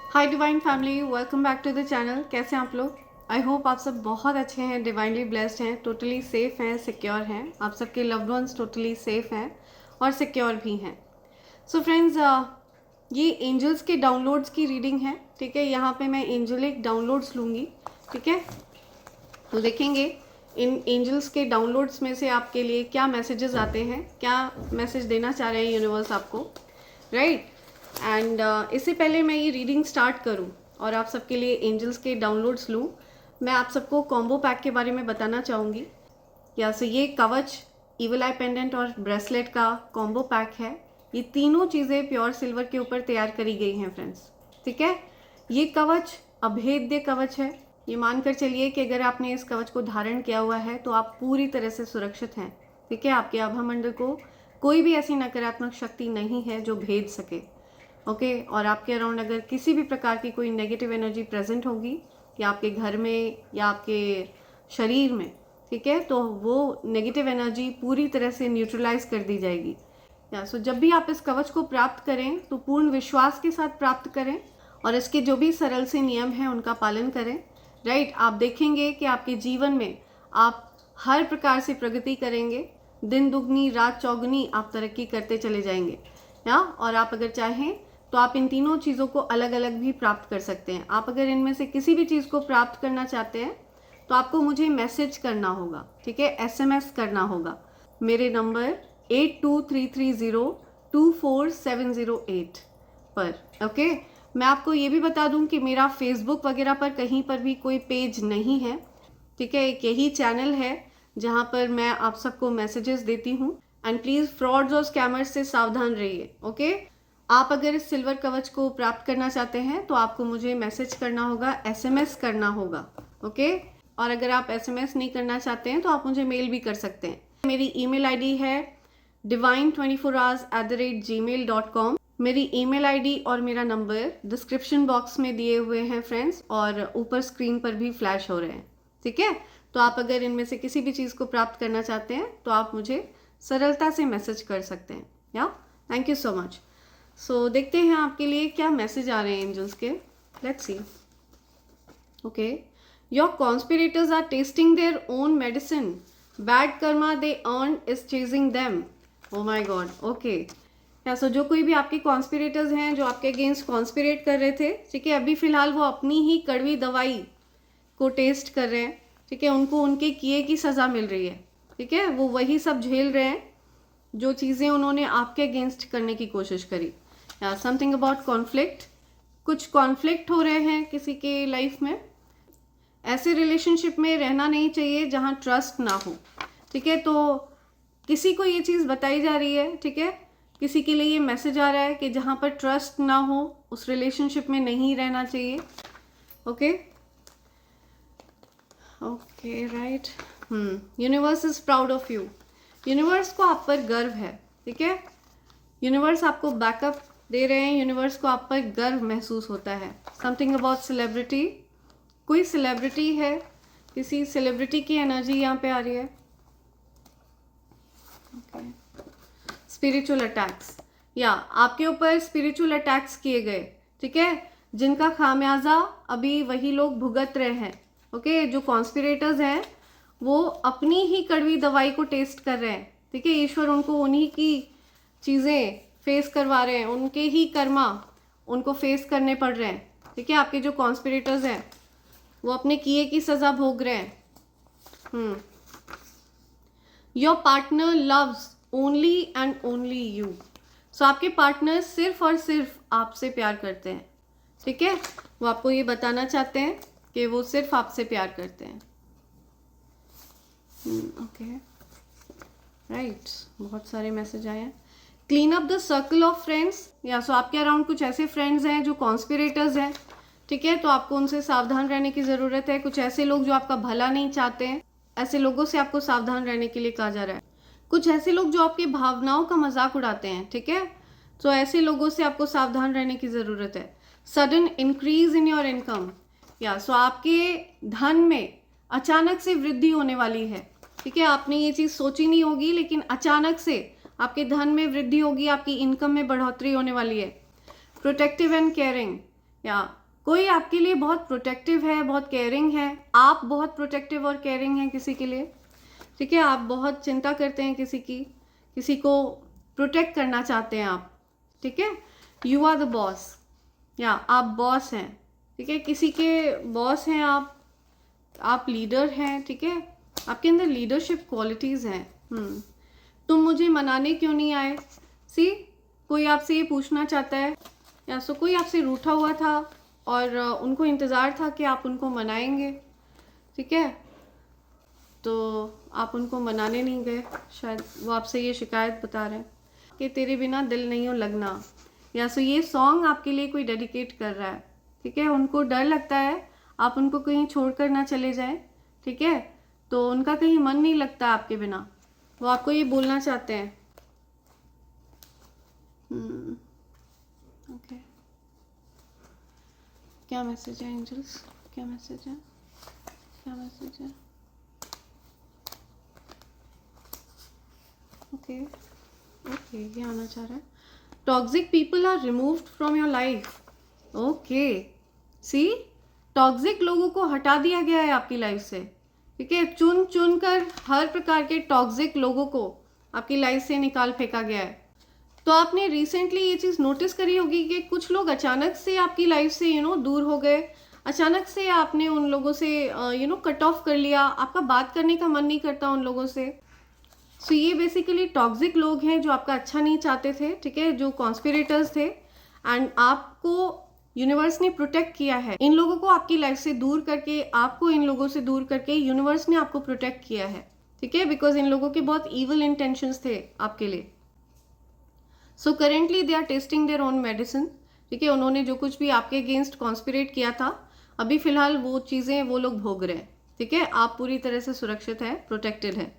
Hi divine family, welcome back to the channel. कैसे हैं आप लोग? आई होप आप सब बहुत अच्छे हैं, डिवाइनली ब्लेस्ड हैं, टोटली सेफ हैं, सिक्योर हैं। आप सबके लव्ड वंस टोटली सेफ हैं और सिक्योर भी हैं। सो फ्रेंड्स, ये एंजल्स के डाउनलोड्स की रीडिंग है। ठीक है, यहाँ पे मैं एंजलिक डाउनलोड्स लूँगी। ठीक है, तो देखेंगे इन एंजल्स के डाउनलोड्स में से आपके लिए क्या मैसेजेस आते हैं, क्या मैसेज देना चाह रहे हैं यूनिवर्स आपको, राइट। एंड इससे पहले मैं ये रीडिंग स्टार्ट करूं और आप सबके लिए एंजल्स के डाउनलोड्स लूं, मैं आप सबको कॉम्बो पैक के बारे में बताना चाहूँगी। या सो ये कवच, इविल आई पेंडेंट और ब्रेसलेट का कॉम्बो पैक है। ये तीनों चीज़ें प्योर सिल्वर के ऊपर तैयार करी गई हैं फ्रेंड्स। ठीक है, ये कवच अभेद्य कवच है। ये मानकर चलिए कि अगर आपने इस कवच को धारण किया हुआ है तो आप पूरी तरह से सुरक्षित हैं। ठीक है, आपके आभा मंडल को कोई भी ऐसी नकारात्मक शक्ति नहीं है जो भेद सके। ओके, और आपके अराउंड अगर किसी भी प्रकार की कोई नेगेटिव एनर्जी प्रेजेंट होगी या आपके घर में या आपके शरीर में, ठीक है, तो वो नेगेटिव एनर्जी पूरी तरह से न्यूट्रलाइज कर दी जाएगी। या सो जब भी आप इस कवच को प्राप्त करें तो पूर्ण विश्वास के साथ प्राप्त करें और इसके जो भी सरल से नियम हैं उनका पालन करें। राइट, आप देखेंगे कि आपके जीवन में आप हर प्रकार से प्रगति करेंगे। दिन दुगनी रात चौगुनी आप तरक्की करते चले जाएंगे। या और आप अगर चाहें तो आप इन तीनों चीज़ों को अलग अलग भी प्राप्त कर सकते हैं। आप अगर इनमें से किसी भी चीज़ को प्राप्त करना चाहते हैं तो आपको मुझे मैसेज करना होगा। ठीक है, SMS करना होगा मेरे नंबर 8233024708 पर। ओके, मैं आपको ये भी बता दूं कि मेरा फेसबुक वगैरह पर कहीं पर भी कोई पेज नहीं है। ठीक है, एक यही चैनल है जहां पर मैं आप सबको मैसेजेस देती हूँ। एंड प्लीज़ फ्रॉड्स और स्कैमर्स से सावधान रहिए। ओके, आप अगर इस सिल्वर कवच को प्राप्त करना चाहते हैं तो आपको मुझे मैसेज करना होगा, SMS करना होगा। ओके, और अगर आप SMS नहीं करना चाहते हैं तो आप मुझे मेल भी कर सकते हैं। मेरी ईमेल आईडी है divine24hours@gmail.com। मेरी ईमेल आईडी और मेरा नंबर डिस्क्रिप्शन बॉक्स में दिए हुए हैं फ्रेंड्स, और ऊपर स्क्रीन पर भी फ्लैश हो रहे हैं। ठीक है, तो आप अगर इनमें से किसी भी चीज़ को प्राप्त करना चाहते हैं तो आप मुझे सरलता से मैसेज कर सकते हैं। या थैंक यू सो मच। सो देखते हैं आपके लिए क्या मैसेज आ रहे हैं एंजल्स के। Let's see. Okay, your conspirators are testing their own medicine, bad karma they earn is chasing them. Oh my God. Okay, so जो कोई भी आपके कॉन्स्पिरेटर्स हैं जो आपके अगेंस्ट कॉन्स्पिरेट कर रहे थे, ठीक है, अभी फिलहाल वो अपनी ही कड़वी दवाई को टेस्ट कर रहे हैं। ठीक है, उनको उनके किए की सज़ा मिल रही है। ठीक है, वो वही सब झेल रहे हैं जो चीज़ें उन्होंने आपके अगेंस्ट करने की कोशिश करी। या समथिंग अबाउट कॉन्फ्लिक्ट, कुछ कॉन्फ्लिक्ट हो रहे हैं किसी के लाइफ में। ऐसे रिलेशनशिप में रहना नहीं चाहिए जहाँ ट्रस्ट ना हो। ठीक है, तो किसी को ये चीज़ बताई जा रही है। ठीक है, किसी के लिए ये मैसेज आ रहा है कि जहाँ पर ट्रस्ट ना हो उस रिलेशनशिप में नहीं रहना चाहिए। Okay okay, right. Universe is proud of you. Universe को आप पर गर्व है। ठीक है, यूनिवर्स आपको बैकअप दे रहे हैं, यूनिवर्स को आप पर गर्व महसूस होता है। समथिंग अबाउट सेलिब्रिटी, कोई सेलिब्रिटी है, किसी सेलिब्रिटी की एनर्जी यहाँ पे आ रही है। स्पिरिचुअल अटैक्स, या आपके ऊपर स्पिरिचुअल अटैक्स किए गए। ठीक है, जिनका खामियाजा अभी वही लोग भुगत रहे हैं। ओके, जो कॉन्स्पिरेटर्स हैं वो अपनी ही कड़वी दवाई को टेस्ट कर रहे हैं। ठीक है, ईश्वर उनको उन्हीं की चीज़ें फेस करवा रहे हैं, उनके ही कर्मा उनको फेस करने पड़ रहे हैं। ठीक है, आपके जो कॉन्स्पिरेटर्स हैं वो अपने किए की सज़ा भोग रहे हैं। Your partner loves only and only you. So आपके पार्टनर सिर्फ और सिर्फ आपसे प्यार करते हैं। ठीक है, वो आपको ये बताना चाहते हैं कि वो सिर्फ आपसे प्यार करते हैं। ओके, राइट, बहुत सारे मैसेज आए हैं। Clean up the circle of friends. या सो आपके अराउंड कुछ ऐसे फ्रेंड्स हैं जो कॉन्स्पिरेटर्स हैं। ठीक है, तो आपको उनसे सावधान रहने की ज़रूरत है। कुछ ऐसे लोग जो आपका भला नहीं चाहते हैं, ऐसे लोगों से आपको सावधान रहने के लिए कहा जा रहा है। कुछ ऐसे लोग जो आपकी भावनाओं का मजाक उड़ाते हैं। ठीक है, तो ऐसे लोगों से आपको सावधान रहने की ज़रूरत है। Sudden increase in your income, या सो आपके धन में अचानक से वृद्धि होने वाली है। ठीक है, आपने ये चीज़ सोची नहीं होगी लेकिन अचानक से आपके धन में वृद्धि होगी, आपकी इनकम में बढ़ोतरी होने वाली है। प्रोटेक्टिव एंड केयरिंग, या कोई आपके लिए बहुत प्रोटेक्टिव है, बहुत केयरिंग है, आप बहुत प्रोटेक्टिव और केयरिंग हैं किसी के लिए, ठीक है। आप बहुत चिंता करते हैं किसी की, किसी को प्रोटेक्ट करना चाहते हैं आप, ठीक है। यू आर द बॉस, या आप बॉस हैं, ठीक है, किसी के बॉस हैं आप लीडर हैं, ठीक है। आपके अंदर लीडरशिप क्वालिटीज़ हैं। तुम मुझे मनाने क्यों नहीं आए, सी कोई आपसे ये पूछना चाहता है, या सो कोई आपसे रूठा हुआ था और उनको इंतज़ार था कि आप उनको मनाएंगे, ठीक है, तो आप उनको मनाने नहीं गए। शायद वो आपसे ये शिकायत बता रहे हैं कि तेरे बिना दिल नहीं हो लगना, या सो ये सॉन्ग आपके लिए कोई डेडिकेट कर रहा है, ठीक है। उनको डर लगता है आप उनको कहीं छोड़कर ना चले जाएं, ठीक है, तो उनका कहीं मन नहीं लगता आपके बिना, वो आपको ये बोलना चाहते हैं। ओके, क्या मैसेज है एंजल्स, क्या मैसेज है, क्या मैसेज है? ओके ओके, ये आना चाह रहा है। Toxic people are removed from your life. Okay, see toxic लोगों को हटा दिया गया है आपकी लाइफ से, ठीक है। चुन चुन कर हर प्रकार के टॉक्सिक लोगों को आपकी लाइफ से निकाल फेंका गया है। तो आपने रिसेंटली ये चीज़ नोटिस करी होगी कि कुछ लोग अचानक से आपकी लाइफ से दूर हो गए, अचानक से आपने उन लोगों से कट ऑफ कर लिया, आपका बात करने का मन नहीं करता उन लोगों से। सो ये बेसिकली टॉक्सिक लोग हैं जो आपका अच्छा नहीं चाहते थे, ठीक है, जो कॉन्स्पिरेटर्स थे, एंड आपको यूनिवर्स ने प्रोटेक्ट किया है। इन लोगों को आपकी लाइफ से दूर करके, आपको इन लोगों से दूर करके यूनिवर्स ने आपको प्रोटेक्ट किया है, ठीक है, बिकॉज इन लोगों के बहुत ईविल इंटेंशंस थे आपके लिए। So currently they are testing their own medicine, ठीक है। उन्होंने जो कुछ भी आपके अगेंस्ट कॉन्स्पिरेट किया था, अभी फिलहाल वो चीज़ें वो लोग भोग रहे हैं, ठीक है। आप पूरी तरह से सुरक्षित है, प्रोटेक्टेड है।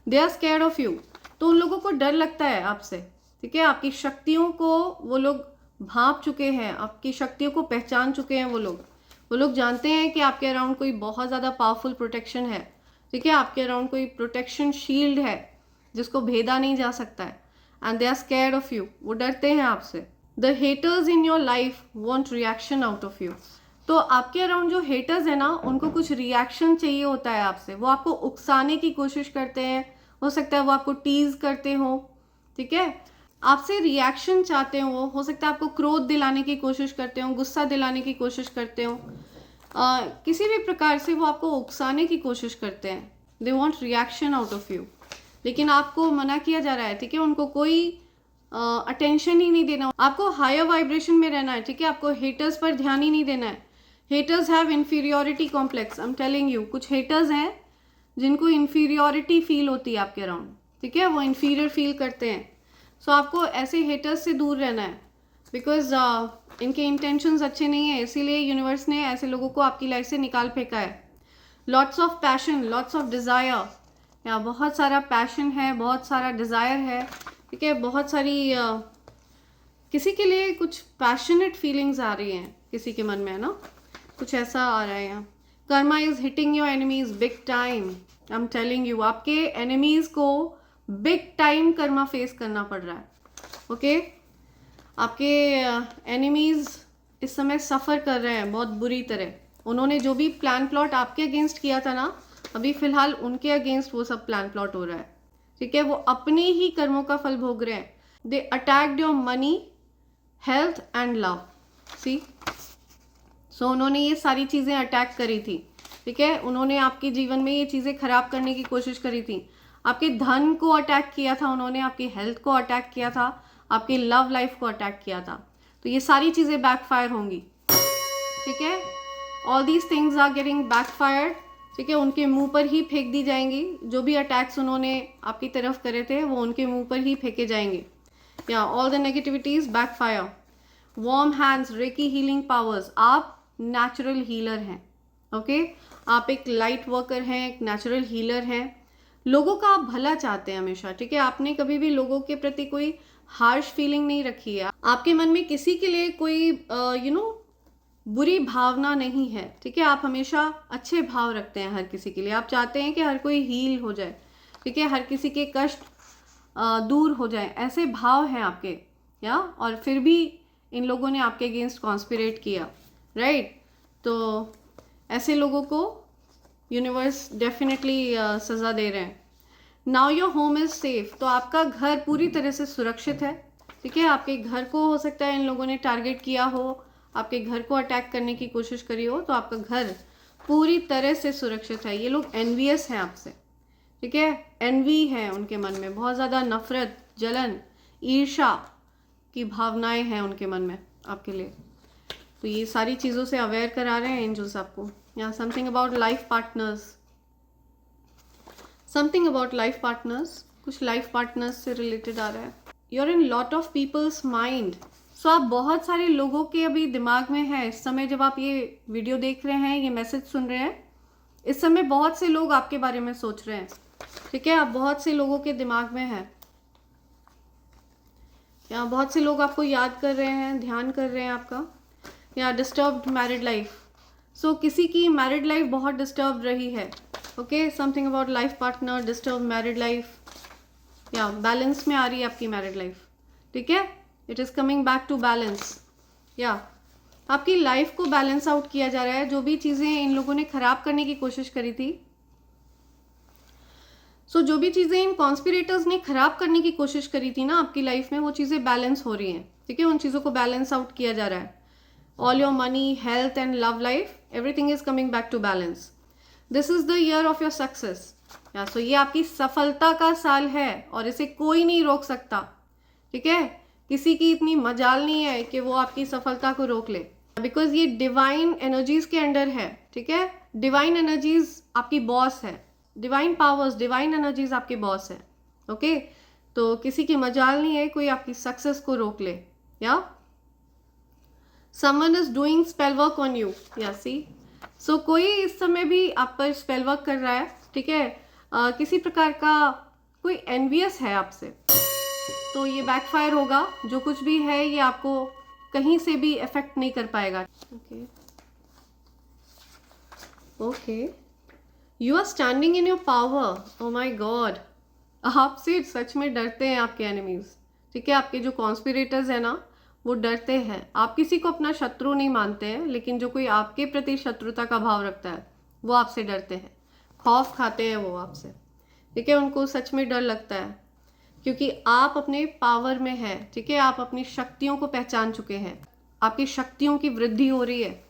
They are scared of you, तो उन लोगों को डर लगता है आपसे, ठीक है। आपकी शक्तियों को वो लोग भांप चुके हैं, आपकी शक्तियों को पहचान चुके हैं। वो लोग जानते हैं कि आपके अराउंड कोई बहुत ज़्यादा पावरफुल प्रोटेक्शन है, ठीक है। आपके अराउंड कोई प्रोटेक्शन शील्ड है जिसको भेदा नहीं जा सकता है, and they are scared of you, वो डरते हैं आपसे। The haters in your life want reaction out of you, तो आपके अराउंड जो हेटर्स है ना, उनको कुछ रिएक्शन चाहिए होता है आपसे, वो आपको उकसाने की कोशिश करते हैं, हो सकता है वो आपको टीज करते हो, ठीक है, आपसे रिएक्शन चाहते हो सकता है आपको क्रोध दिलाने की कोशिश करते हो, गुस्सा दिलाने की कोशिश करते हो, किसी भी प्रकार से वो आपको उकसाने की कोशिश करते हैं। They want reaction out of you, लेकिन आपको मना किया जा रहा है, ठीक है। उनको कोई अटेंशन ही नहीं देना, आपको हायर वाइब्रेशन में रहना है, ठीक है। आपको हेटर्स पर ध्यान ही नहीं देना है। Haters have inferiority complex, I am telling you. कुछ हेटर्स हैं जिनको इन्फीरियोरिटी फील होती है आपके अराउंड, ठीक है, वो इन्फीरियर फील करते हैं। सो आपको ऐसे हेटर्स से दूर रहना है, बिकॉज इनके इंटेंशंस अच्छे नहीं है, इसीलिए यूनिवर्स ने ऐसे लोगों को आपकी लाइफ से निकाल फेंका है। Lots of passion, lots of desire, या बहुत सारा पैशन है, बहुत सारा डिज़ायर है, ठीक है, बहुत सारी किसी के लिए कुछ पैशनेट फीलिंग्स आ रही हैं किसी के मन में, है ना, कुछ ऐसा आ रहा है यहाँ। Karma is hitting your enemies big time, I am telling you. आपके एनिमीज को बिग टाइम कर्मा फेस करना पड़ रहा है, ओके। आपके एनिमीज इस समय सफ़र कर रहे हैं बहुत बुरी तरह। उन्होंने जो भी प्लान प्लॉट आपके अगेंस्ट किया था ना, अभी फिलहाल उनके अगेंस्ट वो सब प्लान प्लॉट हो रहा है, ठीक है। वो अपने ही कर्मों का फल भोग रहे हैं। They attacked your money, health and love, see. So उन्होंने ये सारी चीज़ें अटैक करी थी, ठीक है। उन्होंने आपके जीवन में ये चीज़ें खराब करने की कोशिश करी थी। आपके धन को अटैक किया था उन्होंने, आपकी हेल्थ को अटैक किया था, आपकी लव लाइफ को अटैक किया था। तो ये सारी चीज़ें बैकफायर होंगी, ठीक है। All these things are getting backfired, ठीक है। उनके मुंह पर ही फेंक दी जाएंगी। जो भी अटैक्स उन्होंने आपकी तरफ करे थे वो उनके मुंह पर ही फेंके जाएंगे। या all the negativities backfire. Warm hands, recce healing powers. आप नेचुरल हीलर हैं, ओके। आप एक लाइट वर्कर हैं, एक नेचुरल हीलर हैं। लोगों का आप भला चाहते हैं हमेशा, ठीक है। आपने कभी भी लोगों के प्रति कोई हार्श फीलिंग नहीं रखी है। आपके मन में किसी के लिए कोई बुरी भावना नहीं है, ठीक है। आप हमेशा अच्छे भाव रखते हैं हर किसी के लिए। आप चाहते हैं कि हर कोई हील हो जाए, ठीक है, हर किसी के कष्ट दूर हो जाए, ऐसे भाव हैं आपके। या और फिर भी इन लोगों ने आपके अगेंस्ट कॉन्स्पिरेट किया, राइट? तो ऐसे लोगों को यूनिवर्स डेफिनेटली सज़ा दे रहे हैं। Now your home is safe, तो आपका घर पूरी तरह से सुरक्षित है, ठीक है? आपके घर को हो सकता है इन लोगों ने टारगेट किया हो, आपके घर को अटैक करने की कोशिश करी हो, तो आपका घर पूरी तरह से सुरक्षित है। ये लोग एनवियस हैं आपसे, ठीक है? एनवी है उनके मन में, बहुत ज़्यादा नफरत, जलन, ईर्ष्या की भावनाएं हैं उनके मन में आपके लिए। तो ये सारी चीज़ों से अवेयर करा रहे हैं एंजल्स आपको। या something about life partners, something about life partners, कुछ लाइफ पार्टनर्स से रिलेटेड आ रहा है। You are in lot of peoples mind, so आप बहुत सारे लोगों के अभी दिमाग में है इस समय। जब आप ये वीडियो देख रहे हैं, ये मैसेज सुन रहे हैं, इस समय बहुत से लोग आपके बारे में सोच रहे हैं, ठीक है? आप बहुत से लोगों के दिमाग में है, या बहुत से लोग आपको याद कर रहे हैं, ध्यान कर रहे हैं आपका। या डिस्टर्ब्ड मैरिड लाइफ, सो किसी की मैरिड लाइफ बहुत डिस्टर्ब रही है, okay? Something about life partner, disturb married life, या बैलेंस में आ रही है आपकी मैरिड लाइफ, ठीक है? It is coming back to balance, या आपकी लाइफ को बैलेंस आउट किया जा रहा है। जो भी चीज़ें इन लोगों ने ख़राब करने की कोशिश करी थी, जो भी चीज़ें इन कॉन्स्पिरेटर्स ने ख़राब करने की कोशिश करी थी ना आपकी लाइफ में, वो चीज़ें बैलेंस हो रही हैं, ठीक है? उन चीज़ों को बैलेंस आउट किया जा रहा है। All your money, health and love life, everything is coming back to balance. This is the year of your success, या सो ये आपकी सफलता का साल है और इसे कोई नहीं रोक सकता, ठीक है? किसी की इतनी मजाल नहीं है कि वो आपकी सफलता को रोक ले, बिकॉज ये डिवाइन एनर्जीज के अंडर है, ठीक है? डिवाइन एनर्जीज आपकी बॉस है, डिवाइन पावर्स, डिवाइन एनर्जीज आपके बॉस है, ओके? तो किसी की मजाल नहीं है कोई आपकी सक्सेस को रोक ले। या someone is doing spell work on you, या सी, सो कोई इस समय भी आप पर स्पेल वर्क कर रहा है, ठीक है? किसी प्रकार का कोई एनवियस है आपसे, तो ये बैकफायर होगा। जो कुछ भी है ये आपको कहीं से भी इफेक्ट नहीं कर पाएगा, okay? Okay, you are standing in your power, oh my God. आपसे सच में डरते हैं आपके एनिमीज, ठीक है? आपके जो कॉन्स्पिरेटर्स हैं ना, वो डरते हैं। आप किसी को अपना शत्रु नहीं मानते हैं, लेकिन जो कोई आपके प्रति शत्रुता का भाव रखता है वो आपसे डरते हैं, खौफ खाते हैं वो आपसे, ठीक है? उनको सच में डर लगता है, क्योंकि आप अपने पावर में है, ठीक है? आप अपनी शक्तियों को पहचान चुके हैं, आपकी शक्तियों की वृद्धि हो रही है।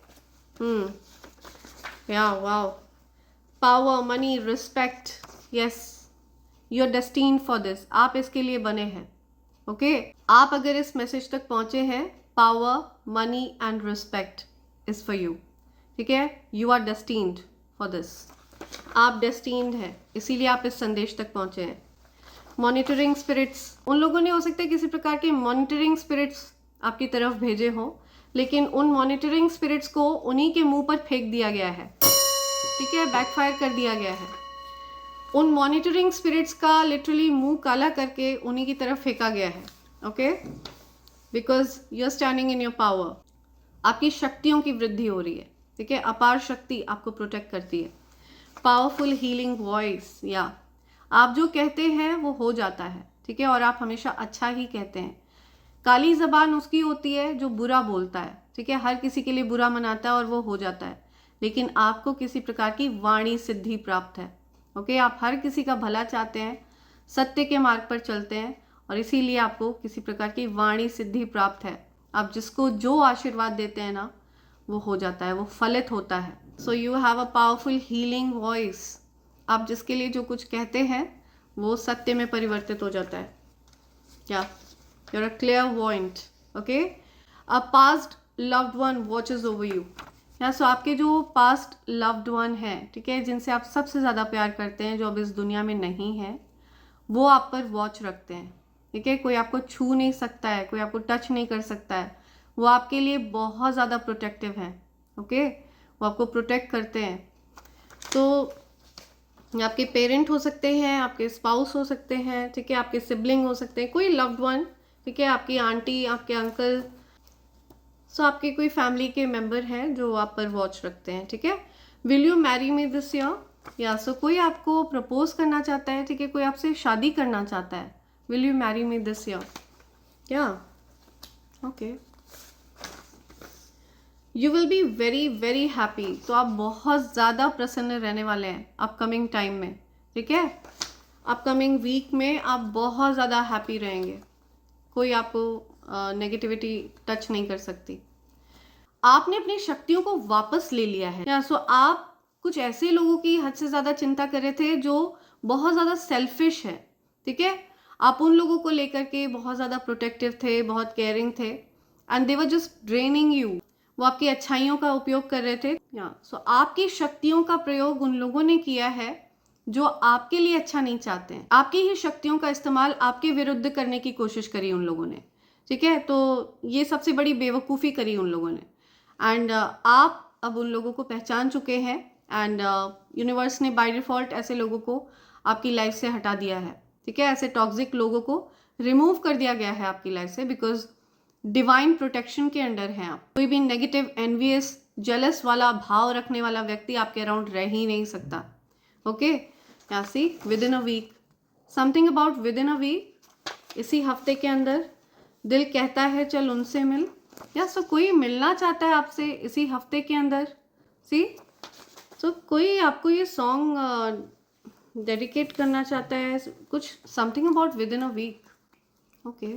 या wow, power, money, respect, yes, you are destined for this, आप इसके लिए बने हैं, ओके? आप अगर इस मैसेज तक पहुंचे हैं, power, money and respect is for you, ठीक है? You are destined for this, आप डेस्टिन्ड हैं, इसीलिए आप इस संदेश तक पहुंचे हैं। मॉनिटरिंग स्पिरिट्स, उन लोगों ने हो सकता है किसी प्रकार के मॉनिटरिंग स्पिरिट्स आपकी तरफ भेजे हों, लेकिन उन मॉनिटरिंग स्पिरिट्स को उन्हीं के मुंह पर फेंक दिया गया है, ठीक है? बैकफायर कर दिया गया है। उन मॉनिटरिंग स्पिरिट्स का लिटरली मुंह काला करके उन्हीं की तरफ फेंका गया है, okay? Because you are standing in your power, आपकी शक्तियों की वृद्धि हो रही है, ठीक है? अपार शक्ति आपको प्रोटेक्ट करती है। पावरफुल हीलिंग वॉइस, या आप जो कहते हैं वो हो जाता है, ठीक है? और आप हमेशा अच्छा ही कहते हैं। काली जबान उसकी होती है जो बुरा बोलता है, ठीक है? हर किसी के लिए बुरा मनाता है और वो हो जाता है, लेकिन आपको किसी प्रकार की वाणी सिद्धि प्राप्त है, ओके? आप हर किसी का भला चाहते हैं, सत्य के मार्ग पर चलते हैं, और इसीलिए आपको किसी प्रकार की वाणी सिद्धि प्राप्त है। आप जिसको जो आशीर्वाद देते हैं ना, वो हो जाता है, वो फलित होता है। So you have a powerful healing voice, आप जिसके लिए जो कुछ कहते हैं वो सत्य में परिवर्तित हो जाता है। या you are a clairvoyant, okay? A past loved one watches over you, या सो आपके जो पास्ट लव्ड वन है, ठीक है, जिनसे आप सबसे ज़्यादा प्यार करते हैं, जो अब इस दुनिया में नहीं है, वो आप पर वॉच रखते हैं, ठीक है? कोई आपको छू नहीं सकता है, कोई आपको टच नहीं कर सकता है, वो आपके लिए बहुत ज़्यादा प्रोटेक्टिव है, ओके? वो आपको प्रोटेक्ट करते हैं। तो आपके पेरेंट हो सकते हैं, आपके स्पाउस हो सकते हैं, ठीक है? आपके सिबलिंग हो सकते हैं, कोई लव्ड वन, ठीक है? आपकी आंटी, आपके अंकल, सो आपके कोई फैमिली के मेंबर हैं जो आप पर वॉच रखते हैं, ठीक है? Will you marry me this year, या सो कोई आपको प्रपोज करना चाहता है, ठीक है? कोई आपसे शादी करना चाहता है। Will you marry me this year, या okay? You will be very very happy. तो आप बहुत ज़्यादा प्रसन्न रहने वाले हैं अपकमिंग टाइम में, ठीक है। अपकमिंग वीक में आप बहुत ज़्यादा हैप्पी रहेंगे, कोई आपको नेगेटिविटी टच नहीं कर सकती। आपने अपनी शक्तियों को वापस ले लिया है। या सो आप कुछ ऐसे लोगों की हद से ज़्यादा चिंता कर रहे थे जो बहुत ज़्यादा सेल्फिश है, ठीक है। आप उन लोगों को लेकर के बहुत ज़्यादा प्रोटेक्टिव थे, बहुत केयरिंग थे, and they were just draining you. वो आपकी अच्छाइयों का उपयोग कर रहे थे। या सो आपकी शक्तियों का प्रयोग उन लोगों ने किया है जो आपके लिए अच्छा नहीं चाहते हैं। आपकी ही शक्तियों का इस्तेमाल आपके विरुद्ध करने की कोशिश करी उन लोगों ने, ठीक है। तो ये सबसे बड़ी बेवकूफ़ी करी उन लोगों ने, एंड आप अब उन लोगों को पहचान चुके हैं, एंड यूनिवर्स ने बाय डिफ़ॉल्ट ऐसे लोगों को आपकी लाइफ से हटा दिया है, ठीक है। ऐसे टॉक्सिक लोगों को रिमूव कर दिया गया है आपकी लाइफ से, बिकॉज डिवाइन प्रोटेक्शन के अंडर हैं आप। कोई भी नेगेटिव, एनवियस, जेलस वाला भाव रखने वाला व्यक्ति आपके अराउंड रह ही नहीं सकता। ओके, या see within a week, something about within a week, इसी हफ्ते के अंदर दिल कहता है चल उनसे मिल। या सो कोई मिलना चाहता है आपसे इसी हफ्ते के अंदर। सी सो कोई आपको ये सॉन्ग डेडिकेट करना चाहता है, कुछ something about within a week. Okay,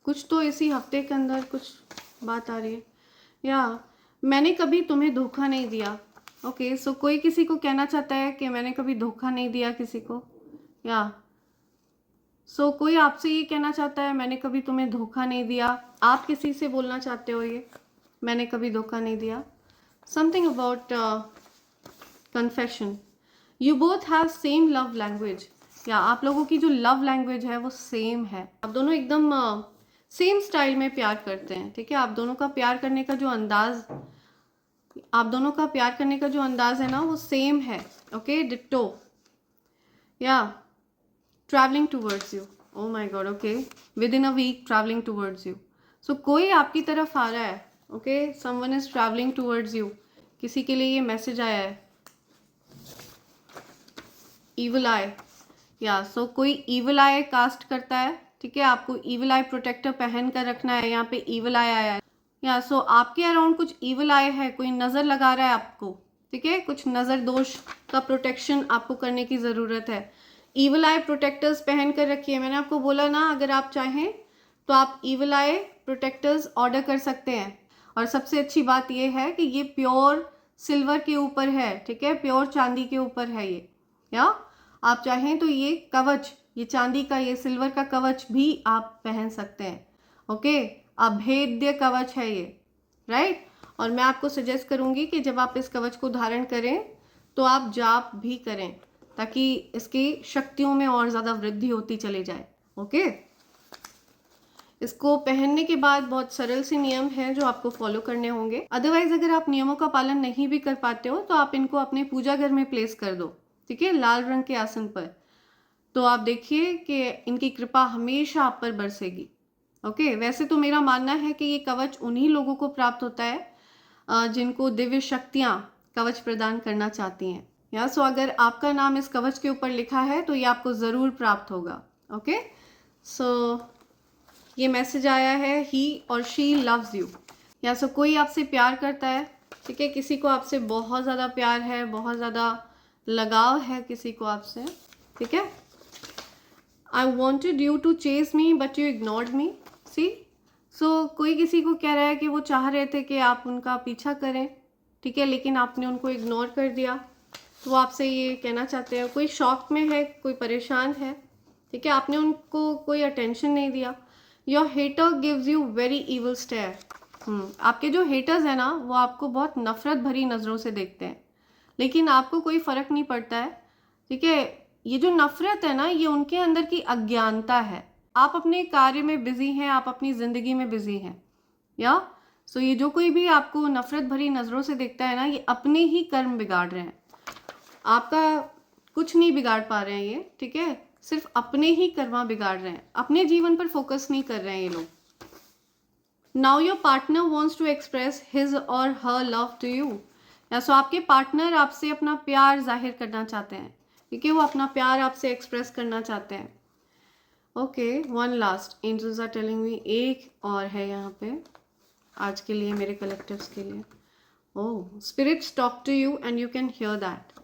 कुछ तो इसी हफ्ते के अंदर कुछ बात आ रही है। या मैंने कभी तुम्हें धोखा नहीं दिया। ओके, सो कोई किसी को कहना चाहता है कि मैंने कभी धोखा नहीं दिया किसी को। या सो कोई आपसे ये कहना चाहता है मैंने कभी तुम्हें धोखा नहीं दिया। आप किसी से बोलना चाहते हो ये मैंने कभी धोखा नहीं दिया। Something about confession, you both have same love language. या आप लोगों की जो लव लैंग्वेज है वो सेम है। आप दोनों एकदम सेम स्टाइल में प्यार करते हैं, ठीक है। आप दोनों का प्यार करने का जो अंदाज है ना वो सेम है। Okay, ditto. या travelling towards you, oh my God, okay, within a week travelling towards you. So कोई आपकी तरफ आ रहा है। Okay, someone is travelling towards you. किसी के लिए ये मैसेज आया है, ईवल आई। या सो कोई ईवल आई कास्ट करता है, ठीक है। आपको ईवल आई प्रोटेक्टर पहन कर रखना है। यहाँ पे ईवल आई आया है। या सो आपके अराउंड कुछ ईवल आई है, कोई नज़र लगा रहा है आपको, ठीक है। कुछ नज़र दोष का प्रोटेक्शन आपको करने की ज़रूरत है। ईवल आई प्रोटेक्टर्स पहन कर रखिए। मैंने आपको बोला ना, अगर आप चाहें तो आप ईवल आई प्रोटेक्टर्स ऑर्डर कर सकते हैं। और सबसे अच्छी बात यह है कि ये प्योर सिल्वर के ऊपर है, ठीक है, प्योर चांदी के ऊपर है ये। या आप चाहें तो ये कवच, ये चांदी का, ये सिल्वर का कवच भी आप पहन सकते हैं। ओके, अभेद्य कवच है ये, राइट। और मैं आपको सजेस्ट करूंगी कि जब आप इस कवच को धारण करें तो आप जाप भी करें, ताकि इसकी शक्तियों में और ज़्यादा वृद्धि होती चली जाए। ओके, इसको पहनने के बाद बहुत सरल से नियम हैं जो आपको फॉलो करने होंगे। अदरवाइज अगर आप नियमों का पालन नहीं भी कर पाते हो तो आप इनको अपने पूजा घर में प्लेस कर दो, ठीक है, लाल रंग के आसन पर। तो आप देखिए कि इनकी कृपा हमेशा आप पर बरसेगी। ओके, वैसे तो मेरा मानना है कि ये कवच उन्हीं लोगों को प्राप्त होता है जिनको दिव्य शक्तियाँ कवच प्रदान करना चाहती हैं। या सो अगर आपका नाम इस कवच के ऊपर लिखा है तो ये आपको ज़रूर प्राप्त होगा। ओके, सो ये मैसेज आया है, ही और शी लव्स यू। या सो कोई आपसे प्यार करता है, ठीक है, किसी को आपसे बहुत ज़्यादा प्यार है, बहुत ज़्यादा लगाव है किसी को आपसे, ठीक है। I wanted you to chase me but you ignored me. See, so कोई किसी को कह रहा है कि वो चाह रहे थे कि आप उनका पीछा करें, ठीक है, लेकिन आपने उनको इग्नोर कर दिया। तो वो आपसे ये कहना चाहते हैं, कोई शॉक में है, कोई परेशान है, ठीक है, आपने उनको कोई अटेंशन नहीं दिया। Your hater gives you very evil stare. आपके जो हेटर्स हैं ना वो आपको बहुत नफरत भरी नज़रों से देखते हैं, लेकिन आपको कोई फ़र्क नहीं पड़ता है, ठीक है। ये जो नफरत है ना ये उनके अंदर की अज्ञानता है। आप अपने कार्य में बिजी हैं, आप अपनी ज़िंदगी में बिजी हैं। या सो ये जो कोई भी आपको नफरत भरी नज़रों से देखता है ना, ये अपने ही कर्म बिगाड़ रहे हैं, आपका कुछ नहीं बिगाड़ पा रहे हैं ये, ठीक है, सिर्फ अपने ही कर्मा बिगाड़ रहे हैं, अपने जीवन पर फोकस नहीं कर रहे हैं ये लोग। Now your partner wants to express his or her love to you. या सो आपके पार्टनर आपसे अपना प्यार जाहिर करना चाहते हैं, ठीक है, वो अपना प्यार आपसे एक्सप्रेस करना चाहते हैं। Okay, one last, angels are telling me, एक और है यहाँ पे। आज के लिए मेरे कलेक्टिव्स के लिए। Oh, spirits talk to you and you can hear that.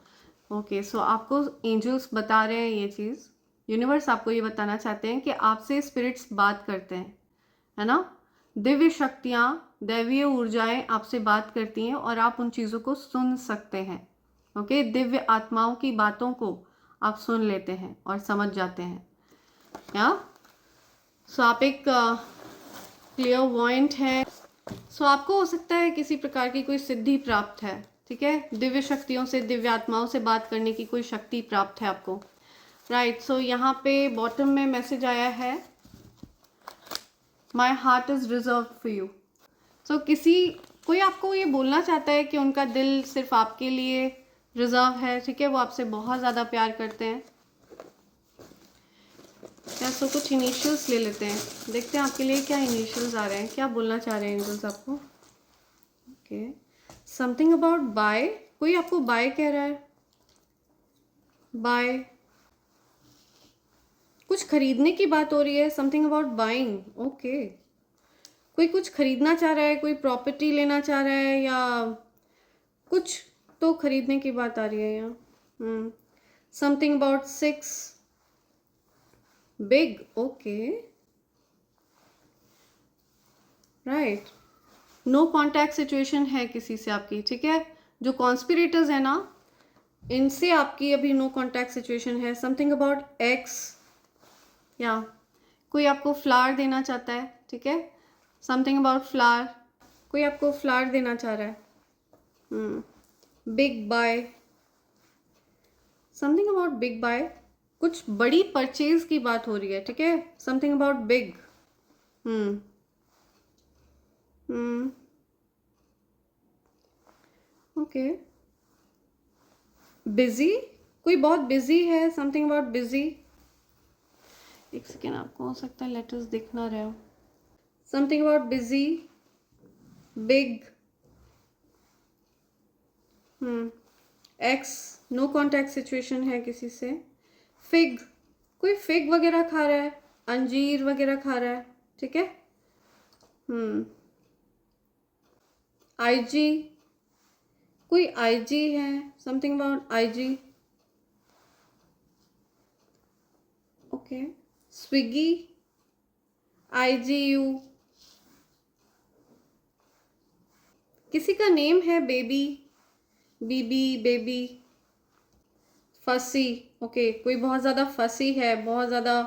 Okay, so आपको एंजल्स बता रहे हैं ये चीज़, यूनिवर्स आपको ये बताना चाहते हैं कि आपसे स्पिरिट्स बात करते हैं, है ना। दिव्य शक्तियाँ, दैवीय ऊर्जाएं आपसे बात करती हैं और आप उन चीज़ों को सुन सकते हैं। ओके, दिव्य आत्माओं की बातों को आप सुन लेते हैं और समझ जाते हैं। या सो आप एक क्लियरवॉयंट है। सो आपको हो सकता है किसी प्रकार की कोई सिद्धि प्राप्त है, ठीक है। दिव्य शक्तियों से, दिव्य आत्माओं से बात करने की कोई शक्ति प्राप्त है आपको, राइट। सो यहाँ पे बॉटम में मैसेज आया है, my heart is reserve for you. So कोई आपको ये बोलना चाहता है कि उनका दिल सिर्फ आपके लिए रिजर्व है, ठीक है। वो आपसे बहुत ज़्यादा प्यार करते हैं। या सो कुछ इनिशियल्स ले लेते हैं, देखते हैं आपके लिए क्या इनिशियल्स आ रहे हैं, क्या बोलना चाह रहे हैं एंजल्स आपको। ओके, समथिंग अबाउट बाय, कोई आपको बाय कह रहा है, बाय, कुछ खरीदने की बात हो रही है, समथिंग अबाउट बाइंग। ओके, कोई कुछ खरीदना चाह रहा है, कोई प्रॉपर्टी लेना चाह रहा है, या कुछ तो खरीदने की बात आ रही है यहाँ। Something about 6 big. Okay, right. No contact situation है किसी से आपकी, ठीक है। जो कॉन्स्पिरेटर्स है ना, इनसे आपकी अभी नो कॉन्टैक्ट सिचुएशन है। समथिंग अबाउट एक्स, या कोई आपको फ्लावर देना चाहता है, ठीक है। समथिंग अबाउट फ्लावर, कोई आपको फ्लावर देना चाह रहा है। Big buy, something about big buy, कुछ बड़ी परचेज की बात हो रही है, ठीक है। Something about big. Okay, busy, कोई बहुत बिजी है, समथिंग अबाउट बिजी। एक सेकेंड, आपको हो सकता है लेटर्स दिख ना रहे हो। Something about busy, big, ex, no contact situation है किसी से। फिग, कोई फिग वगैरह खा रहा है, अंजीर वगैरह खा रहा है, ठीक है। आईजी, कोई आईजी है, something about IG. Okay, Swiggy, IGU, किसी का नेम है बेबी, बीबी, बेबी। फसी, ओके, कोई बहुत ज़्यादा फसी है, बहुत ज़्यादा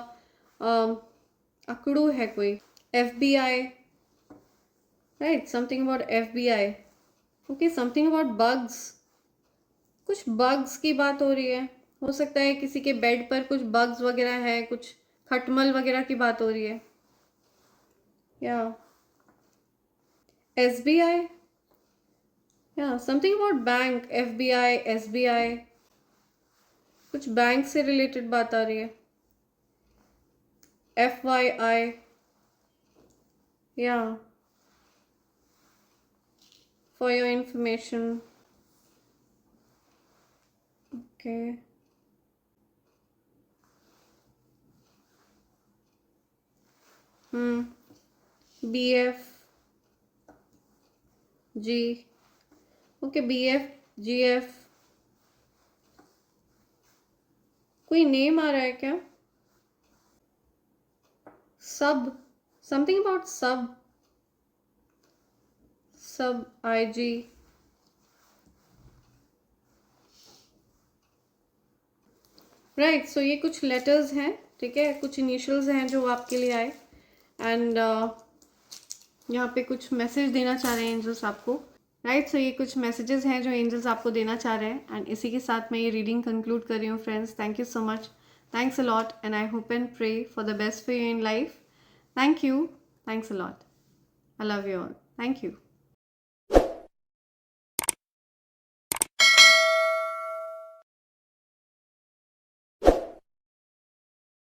अकड़ू है कोई। FBI, right, something about FBI। Okay, something about bugs, कुछ बग्स की बात हो रही है। हो सकता है किसी के बेड पर कुछ बग्स वगैरह है, कुछ खटमल वगैरह की बात हो रही है। या SBI, या something about bank, FBI, SBI, कुछ बैंक से रिलेटेड बात आ रही है। FYI, या for your information. Okay, BF, G, okay, BF, GF, कोई नेम आ रहा है क्या। सब, समथिंग अबाउट सब, सब, IG। राइट, सो ये कुछ लेटर्स हैं, ठीक है, कुछ इनिशियल्स हैं जो आपके लिए आए। एंड यहाँ पे कुछ मैसेज देना चाह रहे हैं एंजल्स आपको, राइट। सो ये कुछ मैसेजेस हैं जो एंजल्स आपको देना चाह रहे हैं। एंड इसी के साथ मैं ये रीडिंग कंक्लूड कर रही हूँ friends. Thank you so much, thanks a lot, and I hope and pray for the best for you in life. Thank you, thanks a lot, I love you all, thank you.